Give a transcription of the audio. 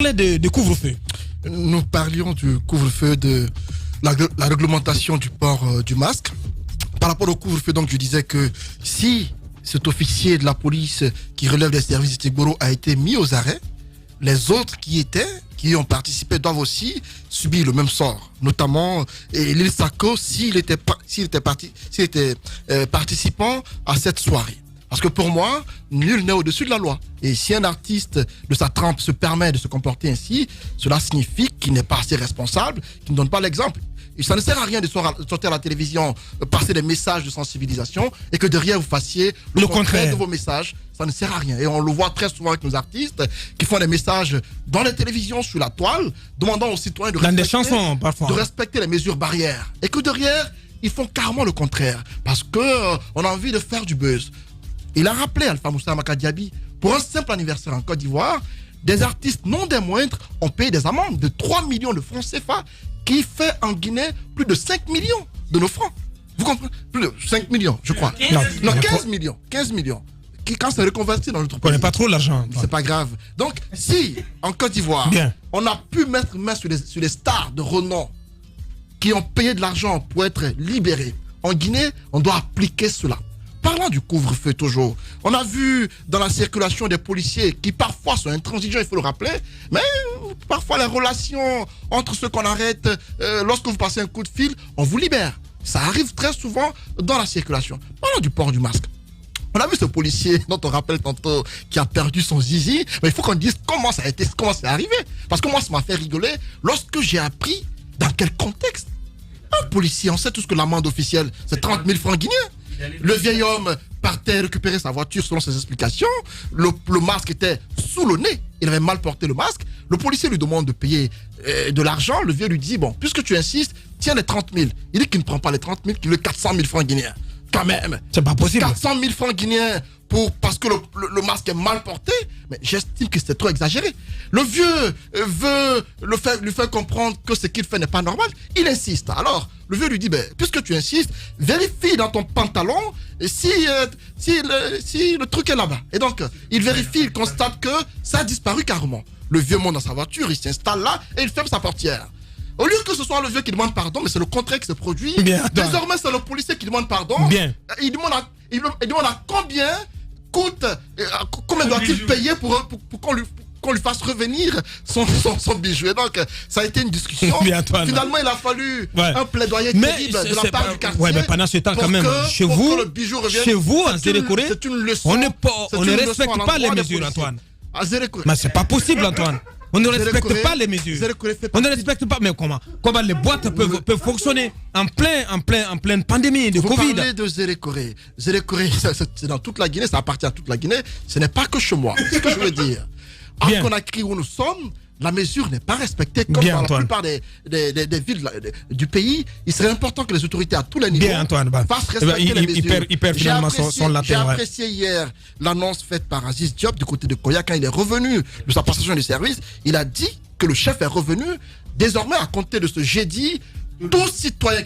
de couvre-feu. Nous parlions du couvre-feu, de la réglementation du port du masque. Par rapport au couvre-feu, donc, je disais que si cet officier de la police qui relève des services de Tigboro a été mis aux arrêts, les autres qui ont participé doivent aussi subir le même sort. Notamment Lil Sako s'il était participant à cette soirée. Parce que pour moi, nul n'est au-dessus de la loi. Et si un artiste de sa trempe se permet de se comporter ainsi, cela signifie qu'il n'est pas assez responsable, qu'il ne donne pas l'exemple. Et ça ne sert à rien de sortir à la télévision, passer des messages de sensibilisation et que derrière vous fassiez le contraire de vos messages. Ça ne sert à rien. Et on le voit très souvent avec nos artistes qui font des messages dans les télévisions, sur la toile, demandant aux citoyens de respecter les mesures barrières. Et que derrière, ils font carrément le contraire. Parce qu'on a envie de faire du buzz. Il a rappelé Alpha Moussa Makadiabi, pour un simple anniversaire en Côte d'Ivoire, des artistes non des moindres ont payé des amendes de 3 millions de francs CFA, qui fait en Guinée plus de 5 millions de nos francs. Vous comprenez? Plus de 5 millions, je crois. Non, 15 millions. 15 millions. Quand c'est reconverti dans notre pays. On n'a pas trop l'argent. C'est pas grave. Donc, si, en Côte d'Ivoire, on a pu mettre main sur les stars de renom qui ont payé de l'argent pour être libérés, en Guinée, on doit appliquer cela. Parlant du couvre-feu toujours, on a vu dans la circulation des policiers qui parfois sont intransigeants, il faut le rappeler, mais parfois les relations entre ceux qu'on arrête, lorsque vous passez un coup de fil, on vous libère. Ça arrive très souvent dans la circulation. Parlant du port du masque. On a vu ce policier dont on rappelle tantôt qui a perdu son zizi, mais il faut qu'on dise comment ça a été, comment c'est arrivé. Parce que moi, ça m'a fait rigoler lorsque j'ai appris dans quel contexte. Un policier, on sait tous que l'amende officielle, c'est 30 000 francs guinéens. Le vieil homme partait récupérer sa voiture selon ses explications. Le masque était sous le nez. Il avait mal porté le masque. Le policier lui demande de payer de l'argent. Le vieux lui dit, bon, puisque tu insistes, tiens les 30 000. Il dit qu'il ne prend pas les 30 000, qu'il veut 400 000 francs guinéens. Quand même. C'est pas possible. 400 000 francs guinéens parce que le masque est mal porté. Mais j'estime que c'est trop exagéré. Le vieux veut lui faire comprendre que ce qu'il fait n'est pas normal. Il insiste. Alors, le vieux lui dit, puisque tu insistes, vérifie dans ton pantalon si le truc est là-bas. Et donc, il vérifie, il constate que ça a disparu carrément. Le vieux monte dans sa voiture, il s'installe là et il ferme sa portière. Au lieu que ce soit le vieux qui demande pardon, mais c'est le contraire qui se produit. Désormais, c'est le policier qui demande pardon. Il demande à combien coûte, combien doit-il payer pour qu'on lui fasse revenir son bijou. Et donc, ça a été une discussion. Finalement, il a fallu un plaidoyer terrible de la part du quartier. Mais pendant ce temps, quand même, chez vous, en Zérékoré, on ne respecte pas les mesures, Antoine. Mais c'est pas possible, Antoine. On ne respecte pas les mesures. On ne respecte pas. Mais comment les boîtes peuvent fonctionner en pleine pandémie de Covid? Vous parlez de Zérékoré. Zérékoré, c'est dans toute la Guinée, ça appartient à toute la Guinée. Ce n'est pas que chez moi. C'est ce que je veux dire. À Conakry, où nous sommes, la mesure n'est pas respectée comme dans la plupart des villes du pays. Il serait important que les autorités à tous les niveaux fassent respecter les mesures. J'ai apprécié hier l'annonce faite par Aziz Diop du côté de Koya quand il est revenu de sa passation de service. Il a dit que le chef est revenu. Désormais, à compter de ce jeudi, tout citoyen